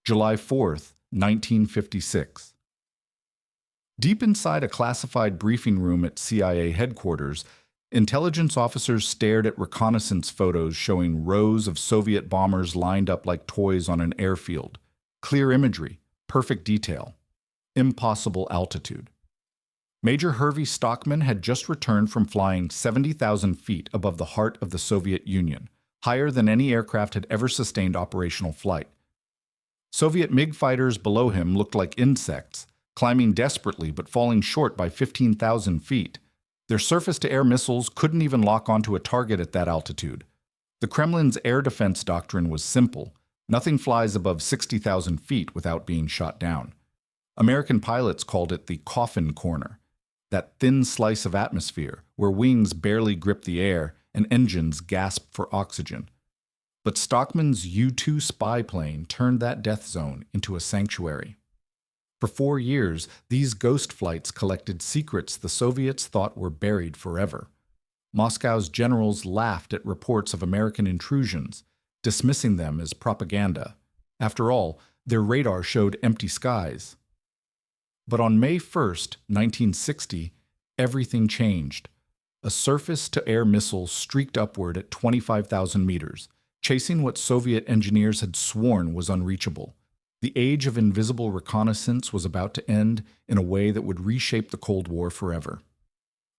July 4th, 1956. Deep inside a classified briefing room at CIA headquarters, intelligence officers stared at reconnaissance photos showing rows of Soviet bombers lined up like toys on an airfield. Clear imagery, perfect detail, impossible altitude. Major Hervey Stockman had just returned from flying 70,000 feet above the heart of the Soviet Union, higher than any aircraft had ever sustained operational flight. Soviet MiG fighters below him looked like insects, climbing desperately but falling short by 15,000 feet. Their surface-to-air missiles couldn't even lock onto a target at that altitude. The Kremlin's air defense doctrine was simple. Nothing flies above 60,000 feet without being shot down. American pilots called it the coffin corner, that thin slice of atmosphere where wings barely grip the air and engines gasp for oxygen. But Stockman's U-2 spy plane turned that death zone into a sanctuary. For 4 years, these ghost flights collected secrets the Soviets thought were buried forever. Moscow's generals laughed at reports of American intrusions, dismissing them as propaganda. After all, their radar showed empty skies. But on May 1st, 1960, everything changed. A surface-to-air missile streaked upward at 25,000 meters, chasing what Soviet engineers had sworn was unreachable. The age of invisible reconnaissance was about to end in a way that would reshape the Cold War forever.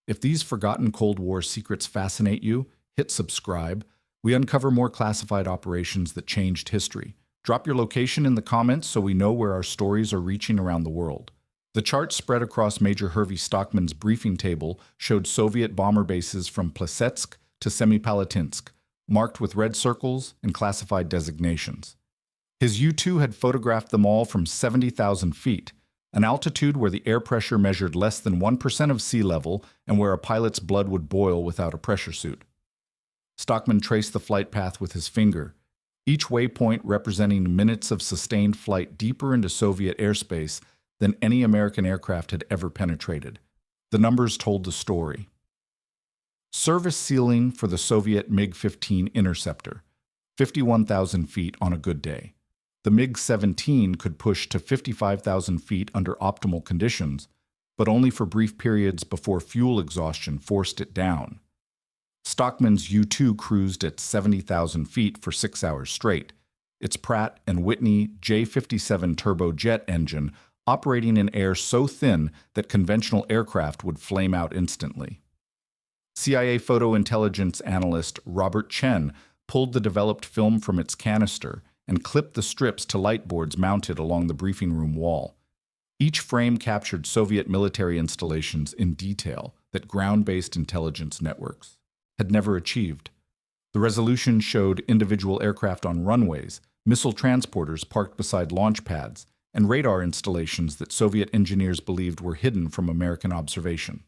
If these forgotten Cold War secrets fascinate you, hit subscribe. We uncover more classified operations that changed history. Drop your location in the comments so we know where our stories are reaching around the world. The chart spread across Major Hervey Stockman's briefing table showed Soviet bomber bases from Plesetsk to Semipalatinsk, marked with red circles and classified designations. His U-2 had photographed them all from 70,000 feet, an altitude where the air pressure measured less than 1% of sea level and where a pilot's blood would boil without a pressure suit. Stockman traced the flight path with his finger, each waypoint representing minutes of sustained flight deeper into Soviet airspace than any American aircraft had ever penetrated. The numbers told the story. Service ceiling for the Soviet MiG-15 Interceptor, 51,000 feet on a good day. The MiG-17 could push to 55,000 feet under optimal conditions, but only for brief periods before fuel exhaustion forced it down. Stockman's U-2 cruised at 70,000 feet for 6 hours straight, its Pratt & Whitney J-57 turbojet engine operating in air so thin that conventional aircraft would flame out instantly. CIA photo intelligence analyst Robert Chen pulled the developed film from its canister and clipped the strips to light boards mounted along the briefing room wall. Each frame captured Soviet military installations in detail that ground-based intelligence networks had never achieved. The resolution showed individual aircraft on runways, missile transporters parked beside launch pads, and radar installations that Soviet engineers believed were hidden from American observation.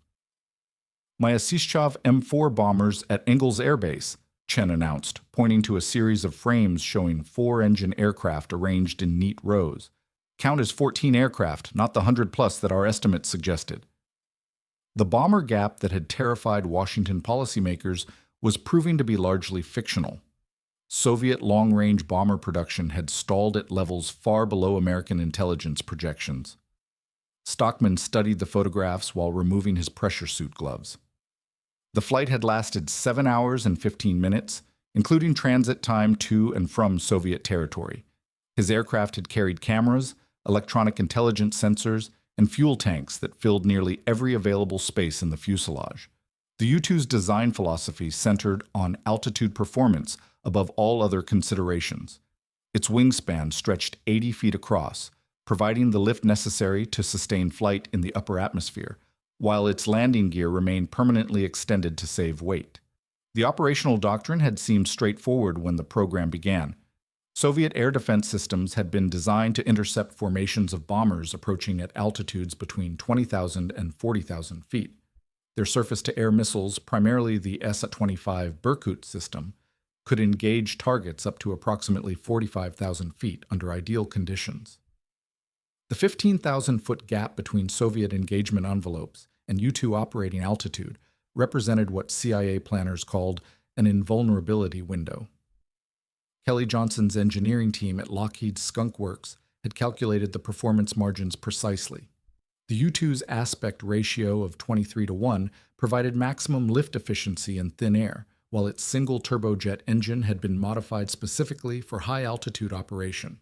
Myasishchev M4 bombers at Engels Air Base, Chen announced, pointing to a series of frames showing 4-engine aircraft arranged in neat rows. Count as 14 aircraft, not the 100+ that our estimates suggested. The bomber gap that had terrified Washington policymakers was proving to be largely fictional. Soviet long-range bomber production had stalled at levels far below American intelligence projections. Stockman studied the photographs while removing his pressure suit gloves. The flight had lasted 7 hours and 15 minutes, including transit time to and from Soviet territory. His aircraft had carried cameras, electronic intelligence sensors, and fuel tanks that filled nearly every available space in the fuselage. The U-2's design philosophy centered on altitude performance above all other considerations. Its wingspan stretched 80 feet across, providing the lift necessary to sustain flight in the upper atmosphere, while its landing gear remained permanently extended to save weight. The operational doctrine had seemed straightforward when the program began. Soviet air defense systems had been designed to intercept formations of bombers approaching at altitudes between 20,000 and 40,000 feet. Their surface-to-air missiles, primarily the S-25 Berkut system, could engage targets up to approximately 45,000 feet under ideal conditions. The 15,000-foot gap between Soviet engagement envelopes and U-2 operating altitude represented what CIA planners called an invulnerability window. Kelly Johnson's engineering team at Lockheed's Skunk Works had calculated the performance margins precisely. The U-2's aspect ratio of 23:1 provided maximum lift efficiency in thin air, while its single turbojet engine had been modified specifically for high-altitude operation.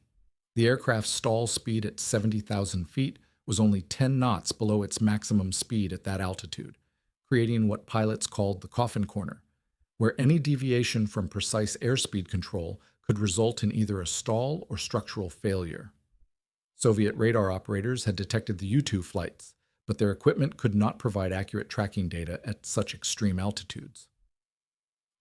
The aircraft's stall speed at 70,000 feet was only 10 knots below its maximum speed at that altitude, creating what pilots called the coffin corner, where any deviation from precise airspeed control could result in either a stall or structural failure. Soviet radar operators had detected the U-2 flights, but their equipment could not provide accurate tracking data at such extreme altitudes.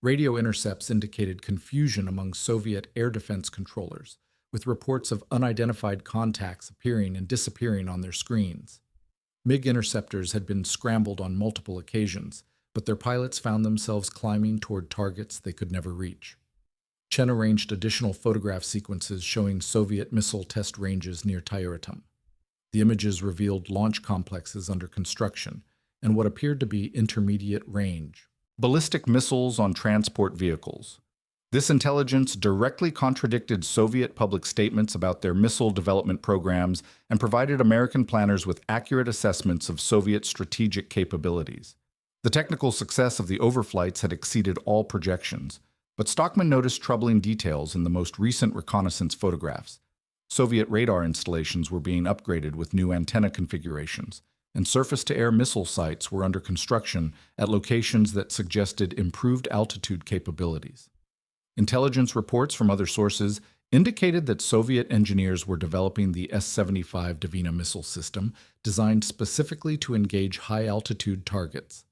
Radio intercepts indicated confusion among Soviet air defense controllers, with reports of unidentified contacts appearing and disappearing on their screens. MiG interceptors had been scrambled on multiple occasions, but their pilots found themselves climbing toward targets they could never reach. Chen arranged additional photograph sequences showing Soviet missile test ranges near Tyuratam. The images revealed launch complexes under construction and what appeared to be intermediate range ballistic missiles on transport vehicles. This intelligence directly contradicted Soviet public statements about their missile development programs and provided American planners with accurate assessments of Soviet strategic capabilities. The technical success of the overflights had exceeded all projections, but Stockman noticed troubling details in the most recent reconnaissance photographs. Soviet radar installations were being upgraded with new antenna configurations, and surface-to-air missile sites were under construction at locations that suggested improved altitude capabilities. Intelligence reports from other sources indicated that Soviet engineers were developing the S-75 Dvina missile system designed specifically to engage high-altitude targets.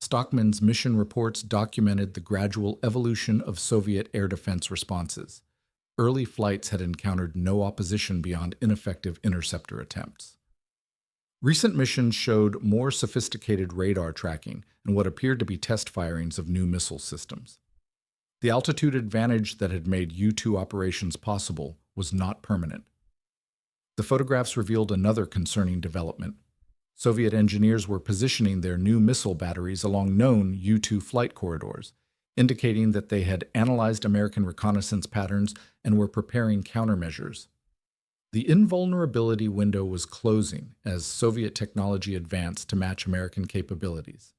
Stockman's mission reports documented the gradual evolution of Soviet air defense responses. Early flights had encountered no opposition beyond ineffective interceptor attempts. Recent missions showed more sophisticated radar tracking and what appeared to be test firings of new missile systems. The altitude advantage that had made U-2 operations possible was not permanent. The photographs revealed another concerning development. Soviet engineers were positioning their new missile batteries along known U-2 flight corridors, indicating that they had analyzed American reconnaissance patterns and were preparing countermeasures. The invulnerability window was closing as Soviet technology advanced to match American capabilities.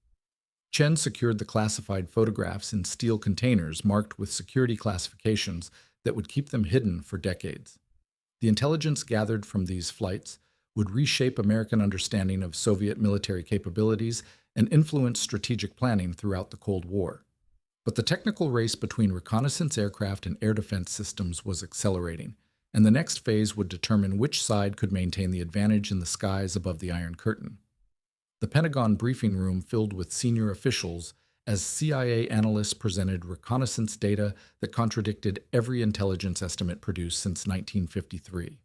Chen secured the classified photographs in steel containers marked with security classifications that would keep them hidden for decades. The intelligence gathered from these flights would reshape American understanding of Soviet military capabilities and influence strategic planning throughout the Cold War. But the technical race between reconnaissance aircraft and air defense systems was accelerating, and the next phase would determine which side could maintain the advantage in the skies above the Iron Curtain. The Pentagon briefing room filled with senior officials as CIA analysts presented reconnaissance data that contradicted every intelligence estimate produced since 1953.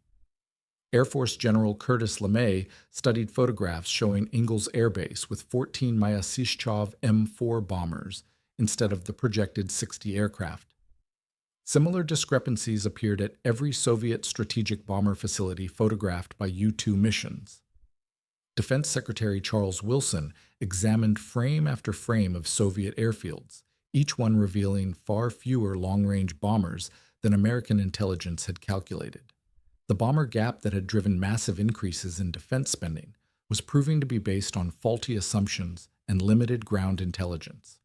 Air Force General Curtis LeMay studied photographs showing Ingalls Air Base with 14 Myasishchev M4 bombers instead of the projected 60 aircraft. Similar discrepancies appeared at every Soviet strategic bomber facility photographed by U-2 missions. Defense Secretary Charles Wilson examined frame after frame of Soviet airfields, each one revealing far fewer long-range bombers than American intelligence had calculated. The bomber gap that had driven massive increases in defense spending was proving to be based on faulty assumptions and limited ground intelligence.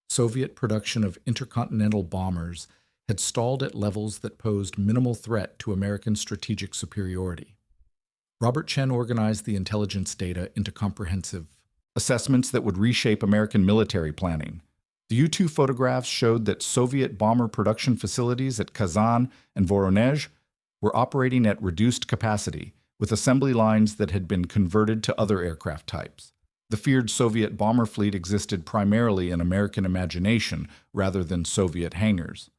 Soviet production of intercontinental bombers had stalled at levels that posed minimal threat to American strategic superiority. Robert Chen organized the intelligence data into comprehensive assessments that would reshape American military planning. The U-2 photographs showed that Soviet bomber production facilities at Kazan and Voronezh were operating at reduced capacity, with assembly lines that had been converted to other aircraft types. The feared Soviet bomber fleet existed primarily in American imagination rather than Soviet hangars.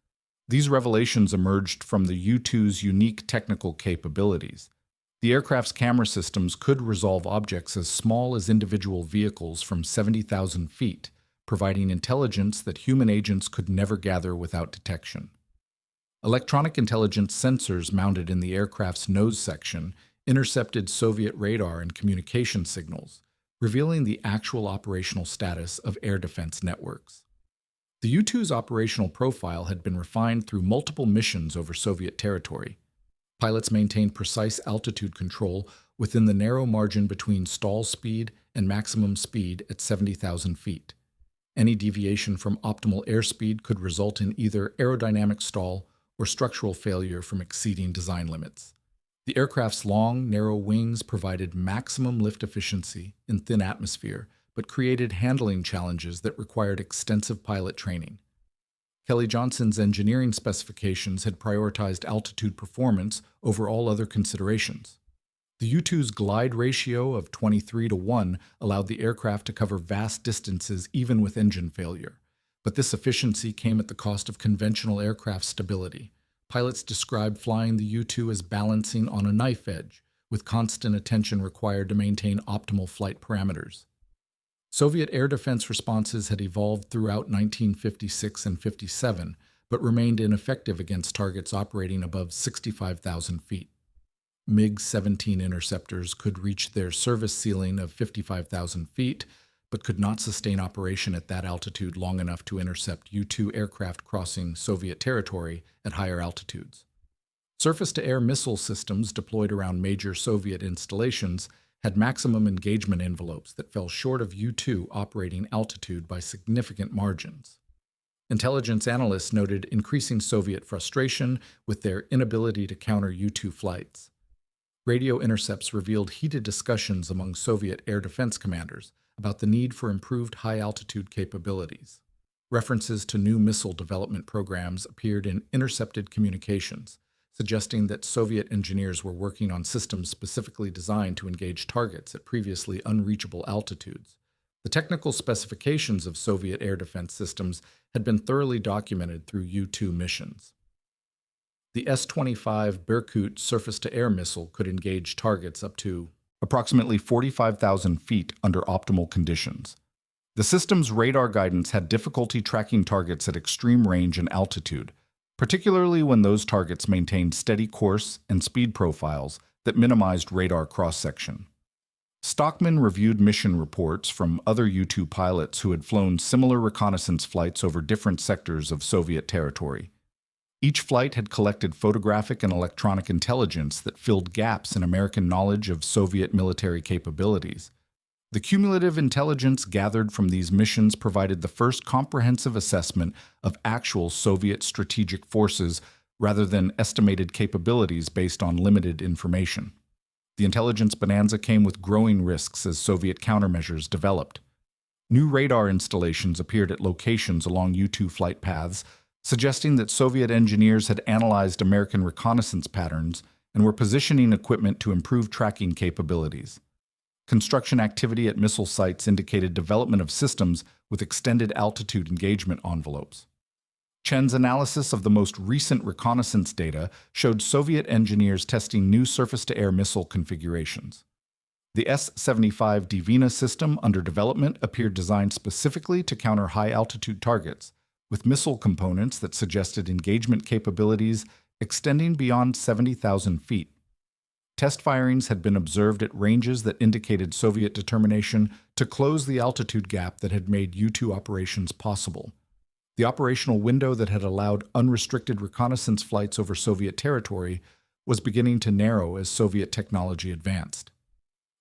These revelations emerged from the U-2's unique technical capabilities. The aircraft's camera systems could resolve objects as small as individual vehicles from 70,000 feet, providing intelligence that human agents could never gather without detection. Electronic intelligence sensors mounted in the aircraft's nose section intercepted Soviet radar and communication signals, revealing the actual operational status of air defense networks. The U-2's operational profile had been refined through multiple missions over Soviet territory. Pilots maintained precise altitude control within the narrow margin between stall speed and maximum speed at 70,000 feet. Any deviation from optimal airspeed could result in either aerodynamic stall or structural failure from exceeding design limits. The aircraft's long, narrow wings provided maximum lift efficiency in thin atmosphere, but created handling challenges that required extensive pilot training. Kelly Johnson's engineering specifications had prioritized altitude performance over all other considerations. The U-2's glide ratio of 23:1 allowed the aircraft to cover vast distances even with engine failure, but this efficiency came at the cost of conventional aircraft stability. Pilots described flying the U-2 as balancing on a knife edge, with constant attention required to maintain optimal flight parameters. Soviet air defense responses had evolved throughout 1956 and 57, but remained ineffective against targets operating above 65,000 feet. MiG-17 interceptors could reach their service ceiling of 55,000 feet, but could not sustain operation at that altitude long enough to intercept U-2 aircraft crossing Soviet territory at higher altitudes. Surface-to-air missile systems deployed around major Soviet installations had maximum engagement envelopes that fell short of U-2 operating altitude by significant margins. Intelligence analysts noted increasing Soviet frustration with their inability to counter U-2 flights. Radio intercepts revealed heated discussions among Soviet air defense commanders about the need for improved high-altitude capabilities. References to new missile development programs appeared in intercepted communications, suggesting that Soviet engineers were working on systems specifically designed to engage targets at previously unreachable altitudes. The technical specifications of Soviet air defense systems had been thoroughly documented through U-2 missions. The S-25 Berkut surface-to-air missile could engage targets up to approximately 45,000 feet under optimal conditions. The system's radar guidance had difficulty tracking targets at extreme range and altitude, particularly when those targets maintained steady course and speed profiles that minimized radar cross-section. Stockman reviewed mission reports from other U-2 pilots who had flown similar reconnaissance flights over different sectors of Soviet territory. Each flight had collected photographic and electronic intelligence that filled gaps in American knowledge of Soviet military capabilities. The cumulative intelligence gathered from these missions provided the first comprehensive assessment of actual Soviet strategic forces rather than estimated capabilities based on limited information. The intelligence bonanza came with growing risks as Soviet countermeasures developed. New radar installations appeared at locations along U-2 flight paths, suggesting that Soviet engineers had analyzed American reconnaissance patterns and were positioning equipment to improve tracking capabilities. Construction activity at missile sites indicated development of systems with extended altitude engagement envelopes. Chen's analysis of the most recent reconnaissance data showed Soviet engineers testing new surface-to-air missile configurations. The S-75 Divina system under development appeared designed specifically to counter high-altitude targets, with missile components that suggested engagement capabilities extending beyond 70,000 feet. Test firings had been observed at ranges that indicated Soviet determination to close the altitude gap that had made U-2 operations possible. The operational window that had allowed unrestricted reconnaissance flights over Soviet territory was beginning to narrow as Soviet technology advanced.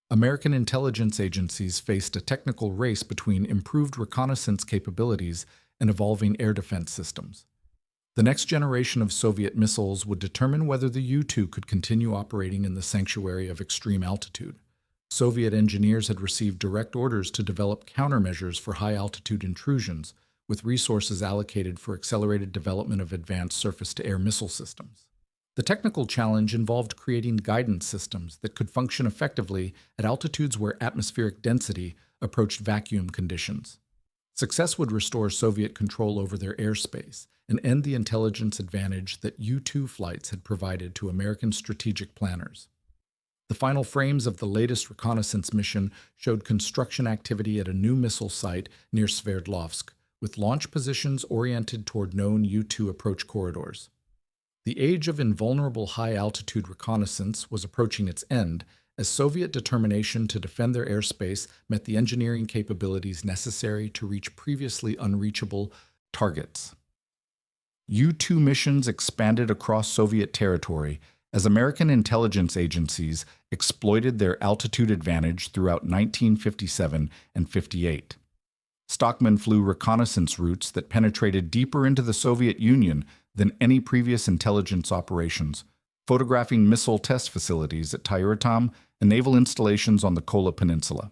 American intelligence agencies faced a technical race between improved reconnaissance capabilities and evolving air defense systems. The next generation of Soviet missiles would determine whether the U-2 could continue operating in the sanctuary of extreme altitude. Soviet engineers had received direct orders to develop countermeasures for high-altitude intrusions, with resources allocated for accelerated development of advanced surface-to-air missile systems. The technical challenge involved creating guidance systems that could function effectively at altitudes where atmospheric density approached vacuum conditions. Success would restore Soviet control over their airspace and end the intelligence advantage that U-2 flights had provided to American strategic planners. The final frames of the latest reconnaissance mission showed construction activity at a new missile site near Sverdlovsk, with launch positions oriented toward known U-2 approach corridors. The age of invulnerable high-altitude reconnaissance was approaching its end, as Soviet determination to defend their airspace met the engineering capabilities necessary to reach previously unreachable targets. U-2 missions expanded across Soviet territory as American intelligence agencies exploited their altitude advantage throughout 1957 and 58. Stockman flew reconnaissance routes that penetrated deeper into the Soviet Union than any previous intelligence operations, photographing missile test facilities at Tyuratam and naval installations on the Kola Peninsula.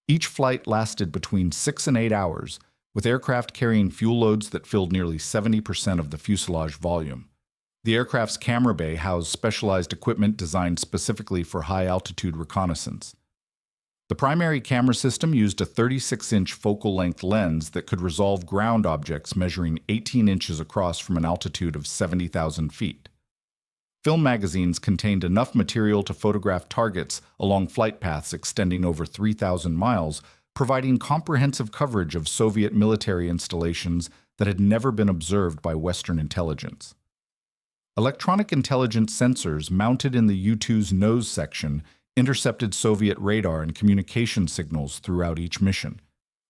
Each flight lasted between 6 and 8 hours, with aircraft carrying fuel loads that filled nearly 70% of the fuselage volume. The aircraft's camera bay housed specialized equipment designed specifically for high-altitude reconnaissance. The primary camera system used a 36-inch focal-length lens that could resolve ground objects measuring 18 inches across from an altitude of 70,000 feet. Film magazines contained enough material to photograph targets along flight paths extending over 3,000 miles, providing comprehensive coverage of Soviet military installations that had never been observed by Western intelligence. Electronic intelligence sensors mounted in the U-2's nose section intercepted Soviet radar and communication signals throughout each mission.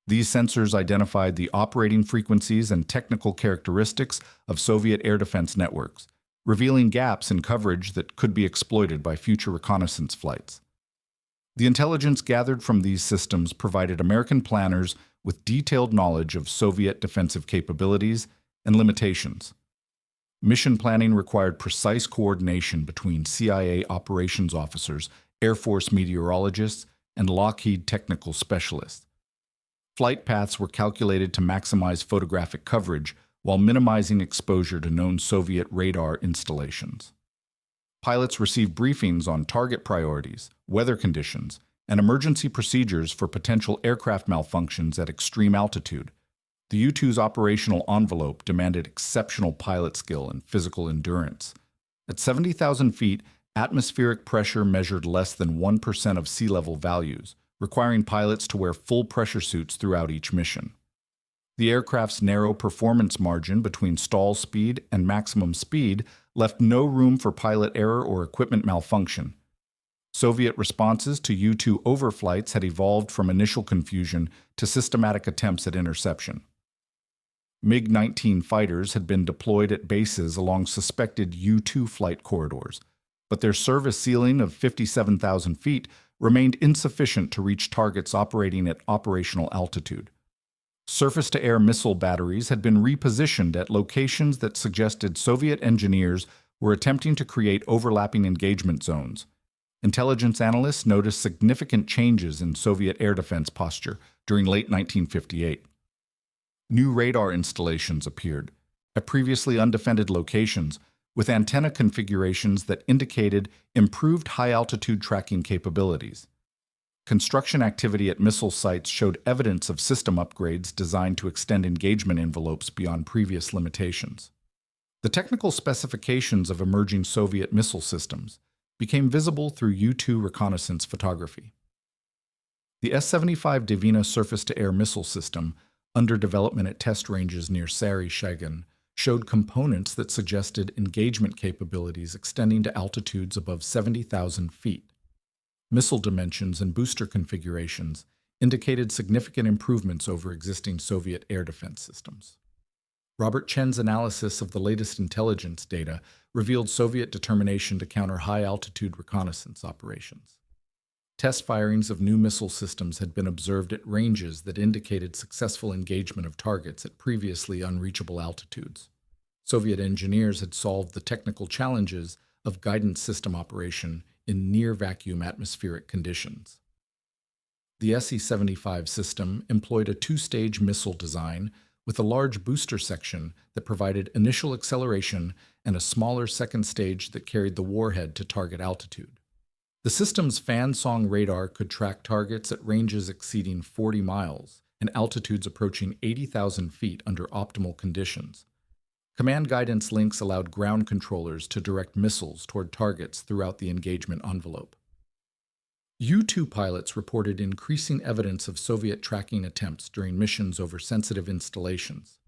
These sensors identified the operating frequencies and technical characteristics of Soviet air defense networks, revealing gaps in coverage that could be exploited by future reconnaissance flights. The intelligence gathered from these systems provided American planners with detailed knowledge of Soviet defensive capabilities and limitations. Mission planning required precise coordination between CIA operations officers, Air Force meteorologists, and Lockheed technical specialists. Flight paths were calculated to maximize photographic coverage while minimizing exposure to known Soviet radar installations. Pilots received briefings on target priorities, weather conditions, and emergency procedures for potential aircraft malfunctions at extreme altitude. The U-2's operational envelope demanded exceptional pilot skill and physical endurance. At 70,000 feet, atmospheric pressure measured less than 1% of sea level values, requiring pilots to wear full pressure suits throughout each mission. The aircraft's narrow performance margin between stall speed and maximum speed left no room for pilot error or equipment malfunction. Soviet responses to U-2 overflights had evolved from initial confusion to systematic attempts at interception. MiG-19 fighters had been deployed at bases along suspected U-2 flight corridors, but their service ceiling of 57,000 feet remained insufficient to reach targets operating at operational altitude. Surface-to-air missile batteries had been repositioned at locations that suggested Soviet engineers were attempting to create overlapping engagement zones. Intelligence analysts noticed significant changes in Soviet air defense posture during late 1958. New radar installations appeared at previously undefended locations, with antenna configurations that indicated improved high-altitude tracking capabilities. Construction activity at missile sites showed evidence of system upgrades designed to extend engagement envelopes beyond previous limitations. The technical specifications of emerging Soviet missile systems became visible through U-2 reconnaissance photography. The S-75 Divina surface-to-air missile system, under development at test ranges near Sary-Shagan, showed components that suggested engagement capabilities extending to altitudes above 70,000 feet. Missile dimensions and booster configurations indicated significant improvements over existing Soviet air defense systems. Robert Chen's analysis of the latest intelligence data revealed Soviet determination to counter high-altitude reconnaissance operations. Test firings of new missile systems had been observed at ranges that indicated successful engagement of targets at previously unreachable altitudes. Soviet engineers had solved the technical challenges of guidance system operation in near-vacuum atmospheric conditions. The Se-75 system employed a two-stage missile design with a large booster section that provided initial acceleration and a smaller second stage that carried the warhead to target altitude. The system's fan-song radar could track targets at ranges exceeding 40 miles and altitudes approaching 80,000 feet under optimal conditions. Command guidance links allowed ground controllers to direct missiles toward targets throughout the engagement envelope. U-2 pilots reported increasing evidence of Soviet tracking attempts during missions over sensitive installations.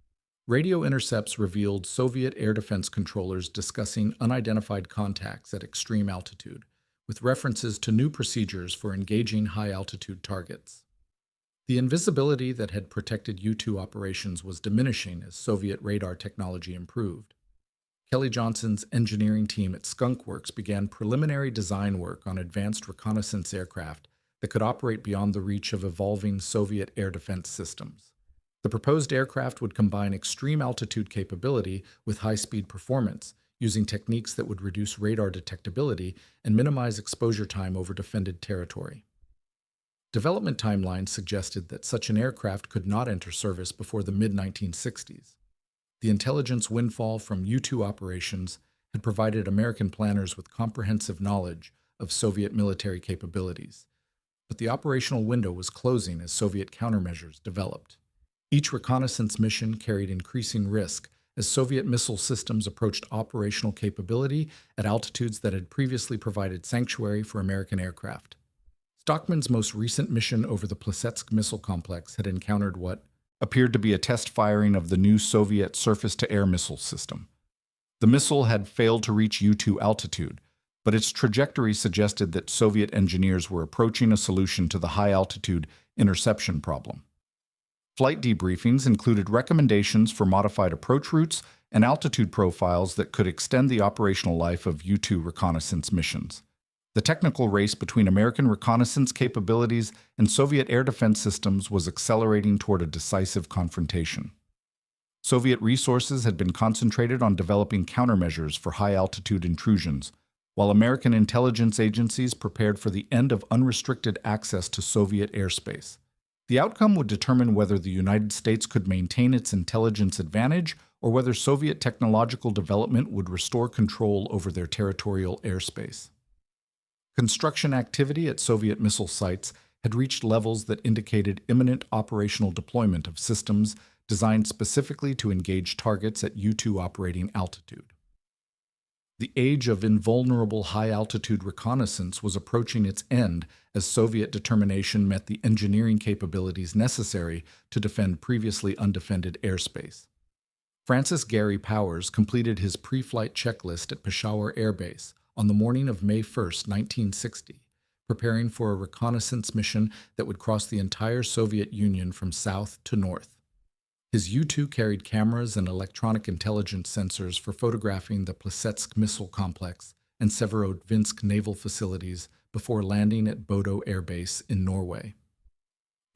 Radio intercepts revealed Soviet air defense controllers discussing unidentified contacts at extreme altitude, with references to new procedures for engaging high-altitude targets. The invisibility that had protected U-2 operations was diminishing as Soviet radar technology improved. Kelly Johnson's engineering team at Skunk Works began preliminary design work on advanced reconnaissance aircraft that could operate beyond the reach of evolving Soviet air defense systems. The proposed aircraft would combine extreme altitude capability with high-speed performance, using techniques that would reduce radar detectability and minimize exposure time over defended territory. Development timelines suggested that such an aircraft could not enter service before the mid-1960s. The intelligence windfall from U-2 operations had provided American planners with comprehensive knowledge of Soviet military capabilities, but the operational window was closing as Soviet countermeasures developed. Each reconnaissance mission carried increasing risk as Soviet missile systems approached operational capability at altitudes that had previously provided sanctuary for American aircraft. Stockman's most recent mission over the Plesetsk missile complex had encountered what appeared to be a test firing of the new Soviet surface-to-air missile system. The missile had failed to reach U-2 altitude, but its trajectory suggested that Soviet engineers were approaching a solution to the high-altitude interception problem. Flight debriefings included recommendations for modified approach routes and altitude profiles that could extend the operational life of U-2 reconnaissance missions. The technical race between American reconnaissance capabilities and Soviet air defense systems was accelerating toward a decisive confrontation. Soviet resources had been concentrated on developing countermeasures for high-altitude intrusions, while American intelligence agencies prepared for the end of unrestricted access to Soviet airspace. The outcome would determine whether the United States could maintain its intelligence advantage or whether Soviet technological development would restore control over their territorial airspace. Construction activity at Soviet missile sites had reached levels that indicated imminent operational deployment of systems designed specifically to engage targets at U-2 operating altitude. The age of invulnerable high-altitude reconnaissance was approaching its end as Soviet determination met the engineering capabilities necessary to defend previously undefended airspace. Francis Gary Powers completed his pre-flight checklist at Peshawar Air Base on the morning of May 1, 1960, preparing for a reconnaissance mission that would cross the entire Soviet Union from south to north. His U-2 carried cameras and electronic intelligence sensors for photographing the Plesetsk missile complex and Severodvinsk naval facilities before landing at Bodo Air Base in Norway.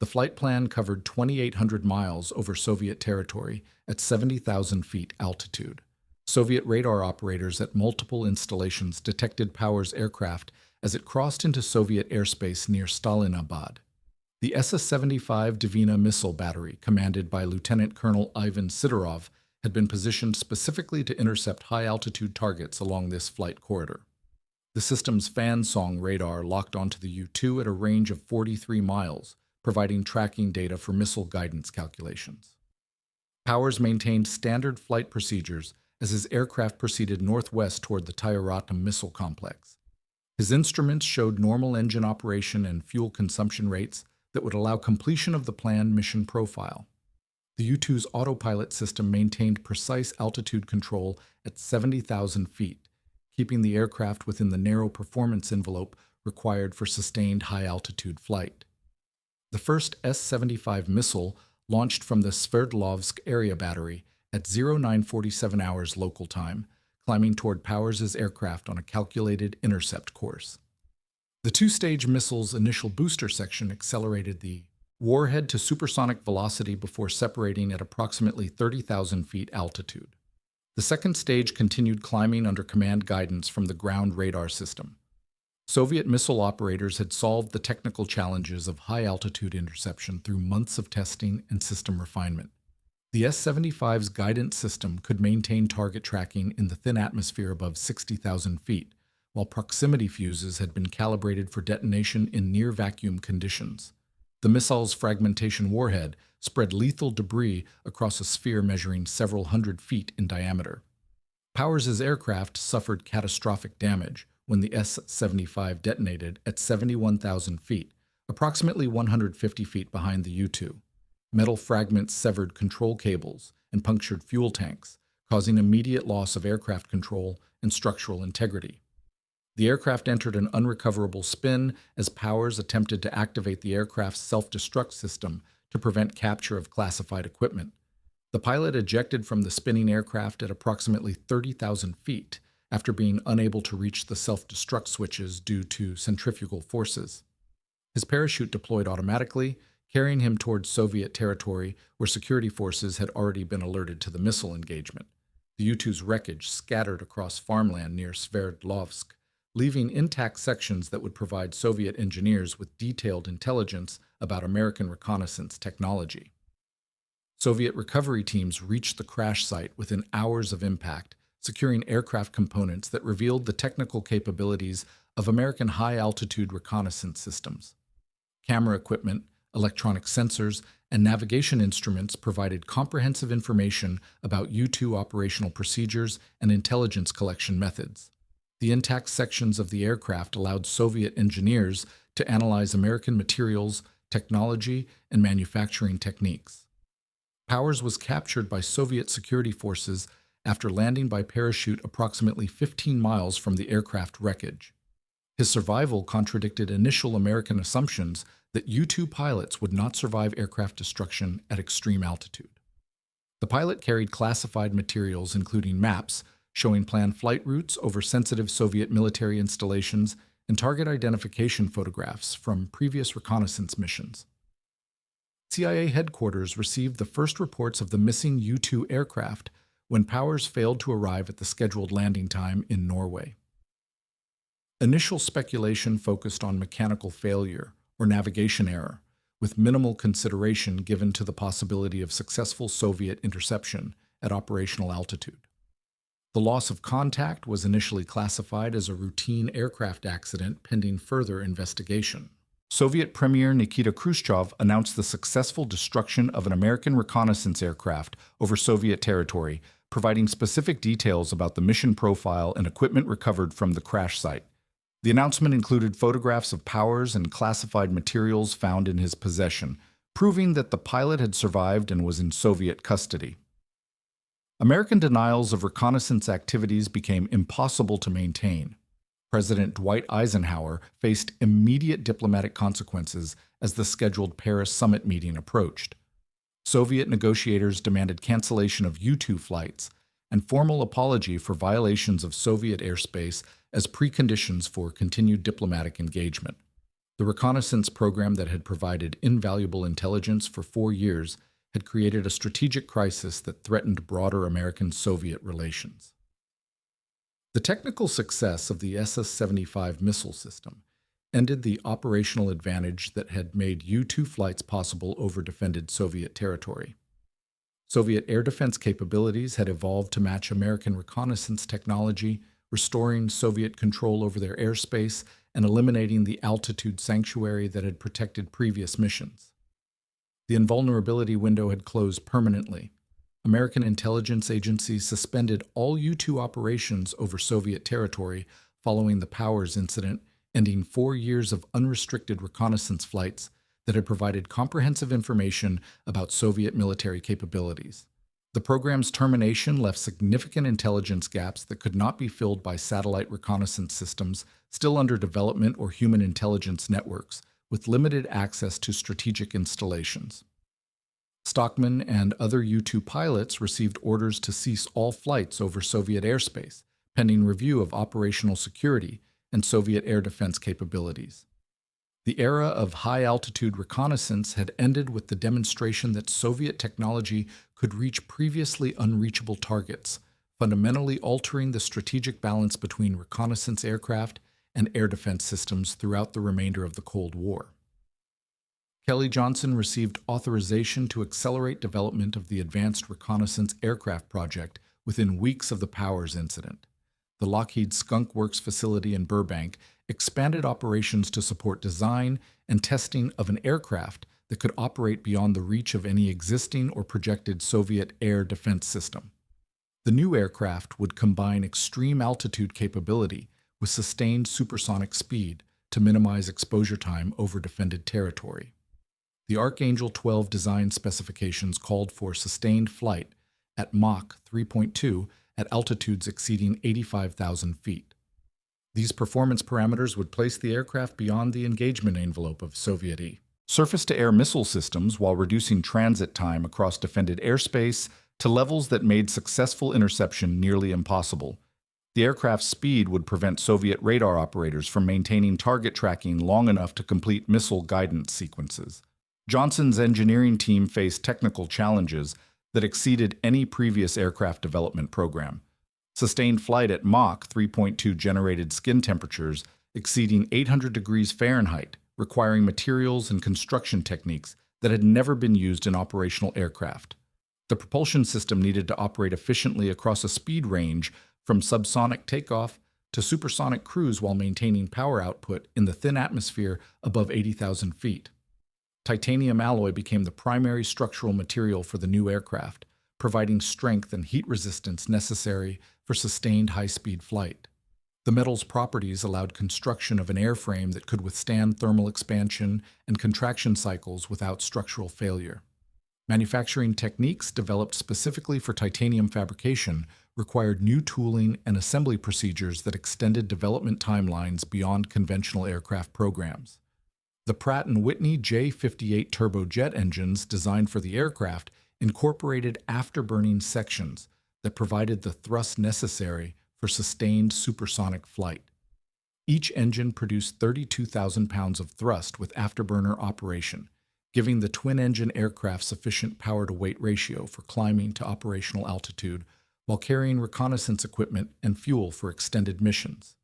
The flight plan covered 2,800 miles over Soviet territory at 70,000 feet altitude. Soviet radar operators at multiple installations detected Powers' aircraft as it crossed into Soviet airspace near Stalinabad. The SS-75 Dvina missile battery, commanded by Lieutenant Colonel Ivan Sidorov, had been positioned specifically to intercept high-altitude targets along this flight corridor. The system's fan-song radar locked onto the U-2 at a range of 43 miles, providing tracking data for missile guidance calculations. Powers maintained standard flight procedures as his aircraft proceeded northwest toward the Tyuratam missile complex. His instruments showed normal engine operation and fuel consumption rates that would allow completion of the planned mission profile. The U-2's autopilot system maintained precise altitude control at 70,000 feet, keeping the aircraft within the narrow performance envelope required for sustained high-altitude flight. The first S-75 missile launched from the Sverdlovsk area battery at 0947 hours local time, climbing toward Powers' aircraft on a calculated intercept course. The two-stage missile's initial booster section accelerated the warhead to supersonic velocity before separating at approximately 30,000 feet altitude. The second stage continued climbing under command guidance from the ground radar system. Soviet missile operators had solved the technical challenges of high-altitude interception through months of testing and system refinement. The S-75's guidance system could maintain target tracking in the thin atmosphere above 60,000 feet, while proximity fuses had been calibrated for detonation in near-vacuum conditions. The missile's fragmentation warhead spread lethal debris across a sphere measuring several hundred feet in diameter. Powers' aircraft suffered catastrophic damage when the S-75 detonated at 71,000 feet, approximately 150 feet behind the U-2. Metal fragments severed control cables and punctured fuel tanks, causing immediate loss of aircraft control and structural integrity. The aircraft entered an unrecoverable spin as Powers attempted to activate the aircraft's self-destruct system to prevent capture of classified equipment. The pilot ejected from the spinning aircraft at approximately 30,000 feet after being unable to reach the self-destruct switches due to centrifugal forces. His parachute deployed automatically, carrying him towards Soviet territory where security forces had already been alerted to the missile engagement. The U-2's wreckage scattered across farmland near Sverdlovsk, leaving intact sections that would provide Soviet engineers with detailed intelligence about American reconnaissance technology. Soviet recovery teams reached the crash site within hours of impact, securing aircraft components that revealed the technical capabilities of American high-altitude reconnaissance systems. Camera equipment, electronic sensors, and navigation instruments provided comprehensive information about U-2 operational procedures and intelligence collection methods. The intact sections of the aircraft allowed Soviet engineers to analyze American materials, technology, and manufacturing techniques. Powers was captured by Soviet security forces after landing by parachute approximately 15 miles from the aircraft wreckage. His survival contradicted initial American assumptions that U-2 pilots would not survive aircraft destruction at extreme altitude. The pilot carried classified materials including maps showing planned flight routes over sensitive Soviet military installations and target identification photographs from previous reconnaissance missions. CIA headquarters received the first reports of the missing U-2 aircraft when Powers failed to arrive at the scheduled landing time in Norway. Initial speculation focused on mechanical failure or navigation error, with minimal consideration given to the possibility of successful Soviet interception at operational altitude. The loss of contact was initially classified as a routine aircraft accident pending further investigation. Soviet Premier Nikita Khrushchev announced the successful destruction of an American reconnaissance aircraft over Soviet territory, providing specific details about the mission profile and equipment recovered from the crash site. The announcement included photographs of Powers and classified materials found in his possession, proving that the pilot had survived and was in Soviet custody. American denials of reconnaissance activities became impossible to maintain. President Dwight Eisenhower faced immediate diplomatic consequences as the scheduled Paris summit meeting approached. Soviet negotiators demanded cancellation of U-2 flights and formal apology for violations of Soviet airspace as preconditions for continued diplomatic engagement. The reconnaissance program that had provided invaluable intelligence for 4 years had created a strategic crisis that threatened broader American-Soviet relations. The technical success of the SS-75 missile system ended the operational advantage that had made U-2 flights possible over defended Soviet territory. Soviet air defense capabilities had evolved to match American reconnaissance technology, restoring Soviet control over their airspace and eliminating the altitude sanctuary that had protected previous missions. The invulnerability window had closed permanently. American intelligence agencies suspended all U-2 operations over Soviet territory following the Powers incident, ending 4 years of unrestricted reconnaissance flights that had provided comprehensive information about Soviet military capabilities. The program's termination left significant intelligence gaps that could not be filled by satellite reconnaissance systems still under development or human intelligence networks, with limited access to strategic installations. Stockman and other U-2 pilots received orders to cease all flights over Soviet airspace, pending review of operational security and Soviet air defense capabilities. The era of high-altitude reconnaissance had ended with the demonstration that Soviet technology could reach previously unreachable targets, fundamentally altering the strategic balance between reconnaissance aircraft and air defense systems throughout the remainder of the Cold War. Kelly Johnson received authorization to accelerate development of the Advanced Reconnaissance Aircraft Project within weeks of the Powers incident. The Lockheed Skunk Works facility in Burbank expanded operations to support design and testing of an aircraft that could operate beyond the reach of any existing or projected Soviet air defense system. The new aircraft would combine extreme altitude capability with sustained supersonic speed to minimize exposure time over defended territory. The Archangel 12 design specifications called for sustained flight at Mach 3.2 at altitudes exceeding 85,000 feet. These performance parameters would place the aircraft beyond the engagement envelope of Soviet surface-to-air missile systems while reducing transit time across defended airspace, to levels that made successful interception nearly impossible. The aircraft's speed would prevent Soviet radar operators from maintaining target tracking long enough to complete missile guidance sequences. Johnson's engineering team faced technical challenges that exceeded any previous aircraft development program. Sustained flight at Mach 3.2 generated skin temperatures exceeding 800 degrees Fahrenheit, requiring materials and construction techniques that had never been used in operational aircraft. The propulsion system needed to operate efficiently across a speed range from subsonic takeoff to supersonic cruise while maintaining power output in the thin atmosphere above 80,000 feet. Titanium alloy became the primary structural material for the new aircraft, providing strength and heat resistance necessary for sustained high-speed flight. The metal's properties allowed construction of an airframe that could withstand thermal expansion and contraction cycles without structural failure. Manufacturing techniques developed specifically for titanium fabrication required new tooling and assembly procedures that extended development timelines beyond conventional aircraft programs. The Pratt & Whitney J58 turbojet engines designed for the aircraft incorporated afterburning sections that provided the thrust necessary for sustained supersonic flight. Each engine produced 32,000 pounds of thrust with afterburner operation, giving the twin-engine aircraft sufficient power-to-weight ratio for climbing to operational altitude while carrying reconnaissance equipment and fuel for extended missions.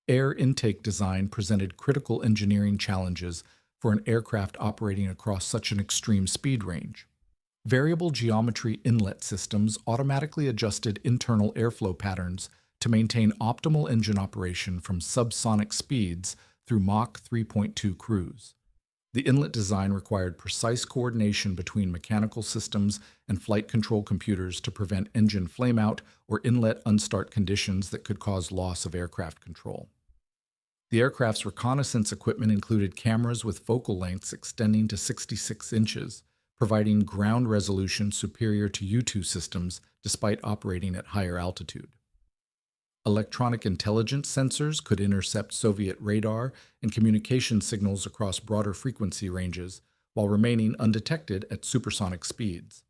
Air intake design presented critical engineering challenges for an aircraft operating across such an extreme speed range. Variable geometry inlet systems automatically adjusted internal airflow patterns to maintain optimal engine operation from subsonic speeds through Mach 3.2 cruise. The inlet design required precise coordination between mechanical systems and flight control computers to prevent engine flameout or inlet unstart conditions that could cause loss of aircraft control. The aircraft's reconnaissance equipment included cameras with focal lengths extending to 66 inches, providing ground resolution superior to U-2 systems despite operating at higher altitude. Electronic intelligence sensors could intercept Soviet radar and communication signals across broader frequency ranges while remaining undetected at supersonic speeds.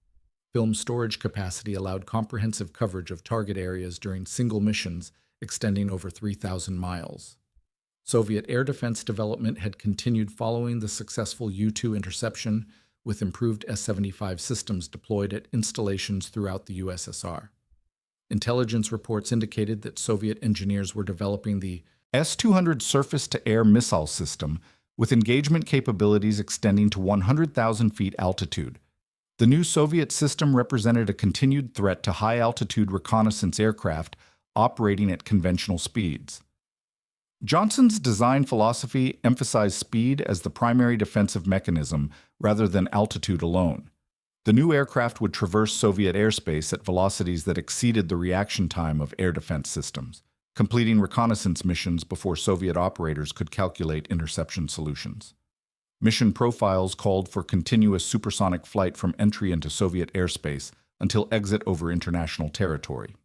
Film storage capacity allowed comprehensive coverage of target areas during single missions extending over 3,000 miles. Soviet air defense development had continued following the successful U-2 interception, with improved S-75 systems deployed at installations throughout the USSR. Intelligence reports indicated that Soviet engineers were developing the S-200 surface-to-air missile system, with engagement capabilities extending to 100,000 feet altitude. The new Soviet system represented a continued threat to high-altitude reconnaissance aircraft operating at conventional speeds. Johnson's design philosophy emphasized speed as the primary defensive mechanism rather than altitude alone. The new aircraft would traverse Soviet airspace at velocities that exceeded the reaction time of air defense systems, completing reconnaissance missions before Soviet operators could calculate interception solutions. Mission profiles called for continuous supersonic flight from entry into Soviet airspace until exit over international territory.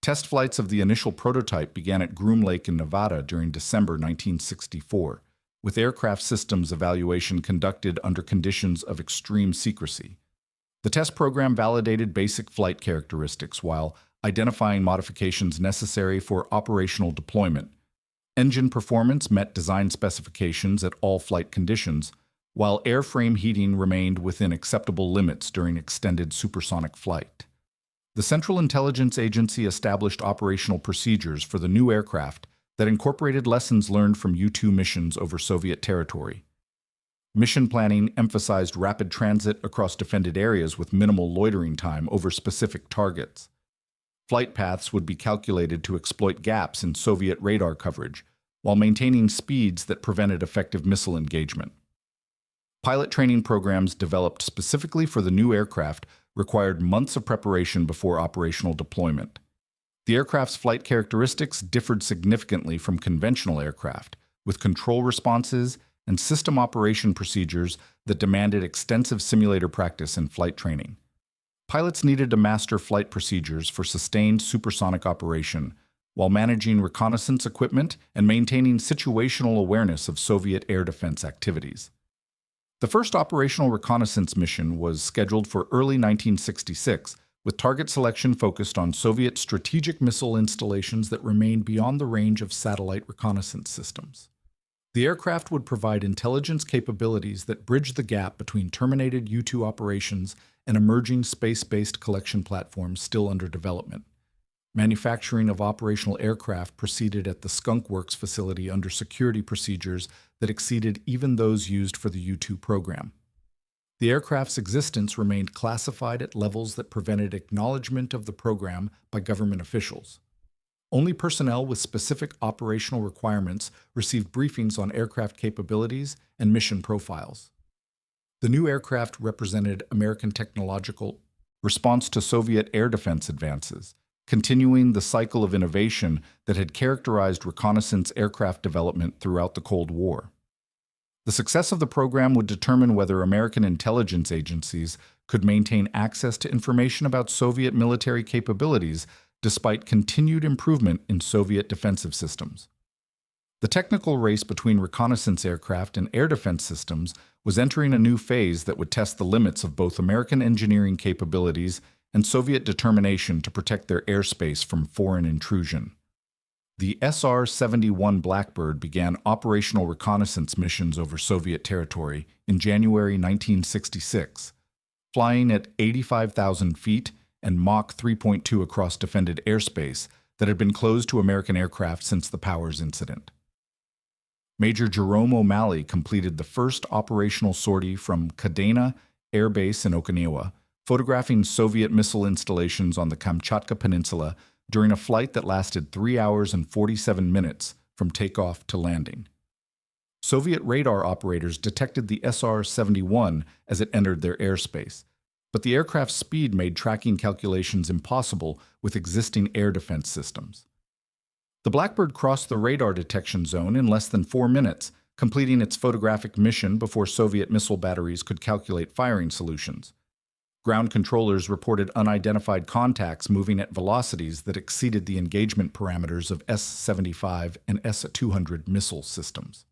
Test flights of the initial prototype began at Groom Lake in Nevada during December 1964, with aircraft systems evaluation conducted under conditions of extreme secrecy. The test program validated basic flight characteristics while identifying modifications necessary for operational deployment. Engine performance met design specifications at all flight conditions, while airframe heating remained within acceptable limits during extended supersonic flight. The Central Intelligence Agency established operational procedures for the new aircraft that incorporated lessons learned from U-2 missions over Soviet territory. Mission planning emphasized rapid transit across defended areas with minimal loitering time over specific targets. Flight paths would be calculated to exploit gaps in Soviet radar coverage, while maintaining speeds that prevented effective missile engagement. Pilot training programs developed specifically for the new aircraft required months of preparation before operational deployment. The aircraft's flight characteristics differed significantly from conventional aircraft, with control responses and system operation procedures that demanded extensive simulator practice and flight training. Pilots needed to master flight procedures for sustained supersonic operation, while managing reconnaissance equipment and maintaining situational awareness of Soviet air defense activities. The first operational reconnaissance mission was scheduled for early 1966, with target selection focused on Soviet strategic missile installations that remained beyond the range of satellite reconnaissance systems. The aircraft would provide intelligence capabilities that bridged the gap between terminated U-2 operations and emerging space-based collection platforms still under development. Manufacturing of operational aircraft proceeded at the Skunk Works facility under security procedures that exceeded even those used for the U-2 program. The aircraft's existence remained classified at levels that prevented acknowledgement of the program by government officials. Only personnel with specific operational requirements received briefings on aircraft capabilities and mission profiles. The new aircraft represented American technological response to Soviet air defense advances, continuing the cycle of innovation that had characterized reconnaissance aircraft development throughout the Cold War. The success of the program would determine whether American intelligence agencies could maintain access to information about Soviet military capabilities despite continued improvement in Soviet defensive systems. The technical race between reconnaissance aircraft and air defense systems was entering a new phase that would test the limits of both American engineering capabilities and Soviet determination to protect their airspace from foreign intrusion. The SR-71 Blackbird began operational reconnaissance missions over Soviet territory in January 1966, flying at 85,000 feet and Mach 3.2 across defended airspace that had been closed to American aircraft since the Powers incident. Major Jerome O'Malley completed the first operational sortie from Kadena Air Base in Okinawa, photographing Soviet missile installations on the Kamchatka Peninsula during a flight that lasted 3 hours and 47 minutes from takeoff to landing. Soviet radar operators detected the SR-71 as it entered their airspace, but the aircraft's speed made tracking calculations impossible with existing air defense systems. The Blackbird crossed the radar detection zone in less than 4 minutes, completing its photographic mission before Soviet missile batteries could calculate firing solutions. Ground controllers reported unidentified contacts moving at velocities that exceeded the engagement parameters of S-75 and S-200 missile systems.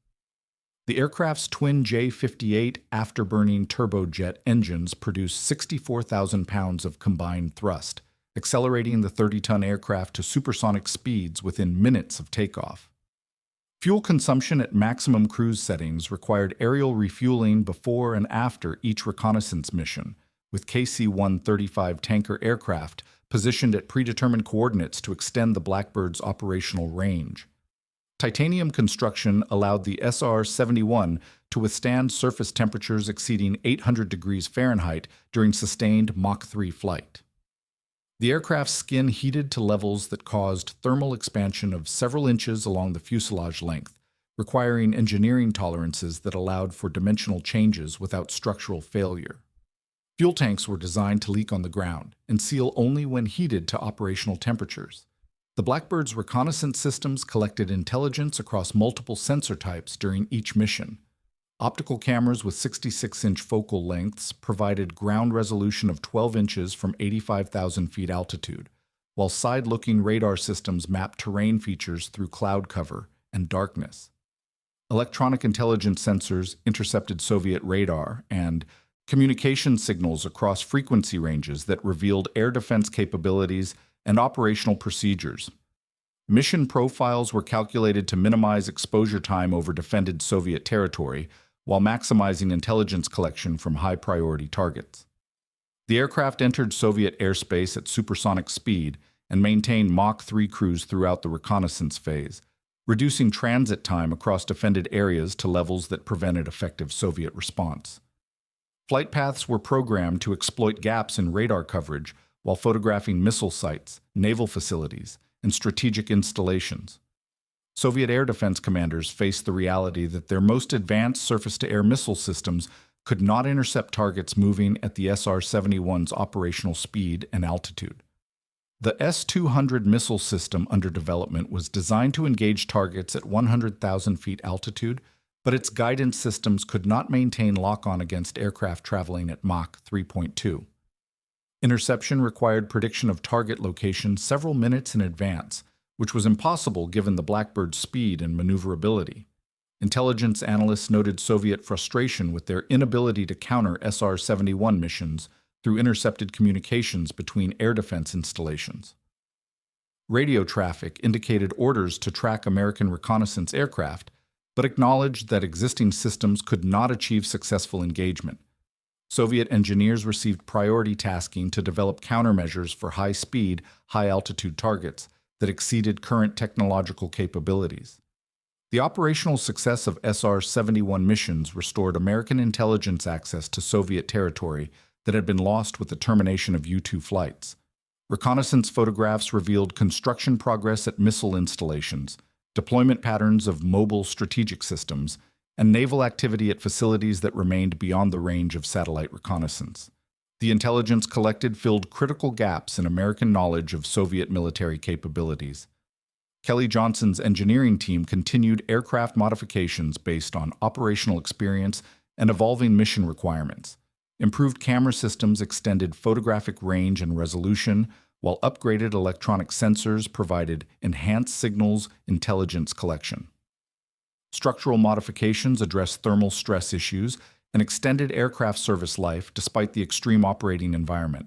The aircraft's twin J-58 afterburning turbojet engines produced 64,000 pounds of combined thrust, accelerating the 30-ton aircraft to supersonic speeds within minutes of takeoff. Fuel consumption at maximum cruise settings required aerial refueling before and after each reconnaissance mission, with KC-135 tanker aircraft positioned at predetermined coordinates to extend the Blackbird's operational range. Titanium construction allowed the SR-71 to withstand surface temperatures exceeding 800 degrees Fahrenheit during sustained Mach 3 flight. The aircraft's skin heated to levels that caused thermal expansion of several inches along the fuselage length, requiring engineering tolerances that allowed for dimensional changes without structural failure. Fuel tanks were designed to leak on the ground and seal only when heated to operational temperatures. The Blackbird's reconnaissance systems collected intelligence across multiple sensor types during each mission. Optical cameras with 66-inch focal lengths provided ground resolution of 12 inches from 85,000 feet altitude, while side-looking radar systems mapped terrain features through cloud cover and darkness. Electronic intelligence sensors intercepted Soviet radar and communication signals across frequency ranges that revealed air defense capabilities and operational procedures. Mission profiles were calculated to minimize exposure time over defended Soviet territory while maximizing intelligence collection from high-priority targets. The aircraft entered Soviet airspace at supersonic speed and maintained Mach 3 cruise throughout the reconnaissance phase, reducing transit time across defended areas to levels that prevented effective Soviet response. Flight paths were programmed to exploit gaps in radar coverage while photographing missile sites, naval facilities, and strategic installations. Soviet air defense commanders faced the reality that their most advanced surface-to-air missile systems could not intercept targets moving at the SR-71's operational speed and altitude. The S-200 missile system under development was designed to engage targets at 100,000 feet altitude, but its guidance systems could not maintain lock-on against aircraft traveling at Mach 3.2. Interception required prediction of target location several minutes in advance, which was impossible given the Blackbird's speed and maneuverability. Intelligence analysts noted Soviet frustration with their inability to counter SR-71 missions through intercepted communications between air defense installations. Radio traffic indicated orders to track American reconnaissance aircraft, but acknowledged that existing systems could not achieve successful engagement. Soviet engineers received priority tasking to develop countermeasures for high-speed, high-altitude targets that exceeded current technological capabilities. The operational success of SR-71 missions restored American intelligence access to Soviet territory that had been lost with the termination of U-2 flights. Reconnaissance photographs revealed construction progress at missile installations, deployment patterns of mobile strategic systems, and naval activity at facilities that remained beyond the range of satellite reconnaissance. The intelligence collected filled critical gaps in American knowledge of Soviet military capabilities. Kelly Johnson's engineering team continued aircraft modifications based on operational experience and evolving mission requirements. Improved camera systems extended photographic range and resolution, while upgraded electronic sensors provided enhanced signals intelligence collection. Structural modifications addressed thermal stress issues and extended aircraft service life despite the extreme operating environment.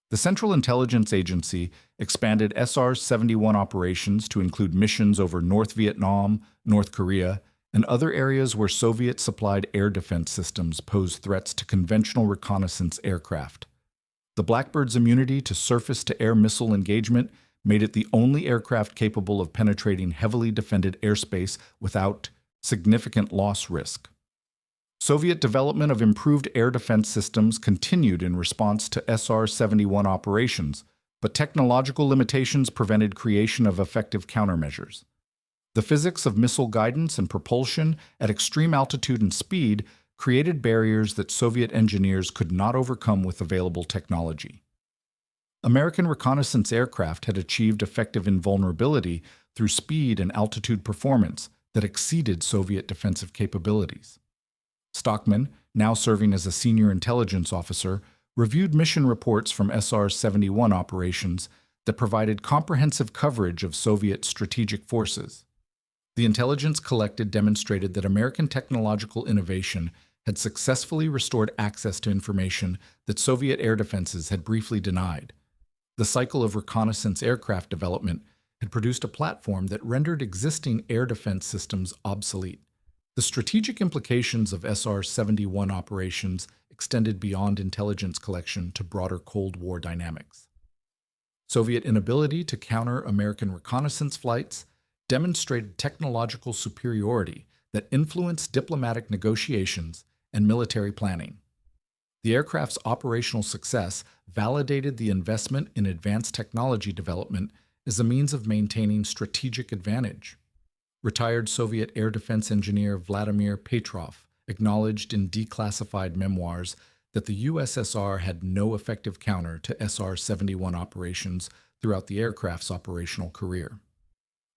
The Central Intelligence Agency expanded SR-71 operations to include missions over North Vietnam, North Korea, and other areas where Soviet-supplied air defense systems posed threats to conventional reconnaissance aircraft. The Blackbird's immunity to surface-to-air missile engagement made it the only aircraft capable of penetrating heavily defended airspace without significant loss risk. Soviet development of improved air defense systems continued in response to SR-71 operations, but technological limitations prevented creation of effective countermeasures. The physics of missile guidance and propulsion at extreme altitude and speed created barriers that Soviet engineers could not overcome with available technology. American reconnaissance aircraft had achieved effective invulnerability through speed and altitude performance that exceeded Soviet defensive capabilities. Stockman, now serving as a senior intelligence officer, reviewed mission reports from SR-71 operations that provided comprehensive coverage of Soviet strategic forces. The intelligence collected demonstrated that American technological innovation had successfully restored access to information that Soviet air defenses had briefly denied. The cycle of reconnaissance aircraft development had produced a platform that rendered existing air defense systems obsolete. The strategic implications of SR-71 operations extended beyond intelligence collection to broader Cold War dynamics. Soviet inability to counter American reconnaissance flights demonstrated technological superiority that influenced diplomatic negotiations and military planning. The aircraft's operational success validated the investment in advanced technology development as a means of maintaining strategic advantage. Retired Soviet air defense engineer Vladimir Petrov acknowledged in declassified memoirs that the USSR had no effective counter to SR-71 operations throughout the aircraft's operational career.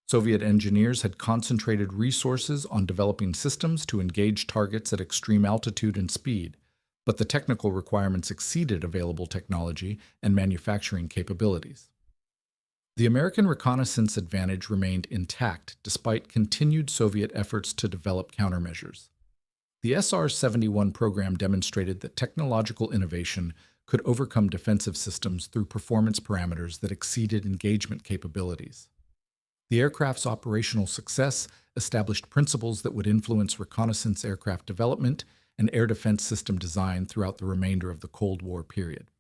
Soviet engineers had concentrated resources on developing systems to engage targets at extreme altitude and speed, but the technical requirements exceeded available technology and manufacturing capabilities. The American reconnaissance advantage remained intact despite continued Soviet efforts to develop countermeasures. The SR-71 program demonstrated that technological innovation could overcome defensive systems through performance parameters that exceeded engagement capabilities. The aircraft's operational success established principles that would influence reconnaissance aircraft development and air defense system design throughout the remainder of the Cold War period.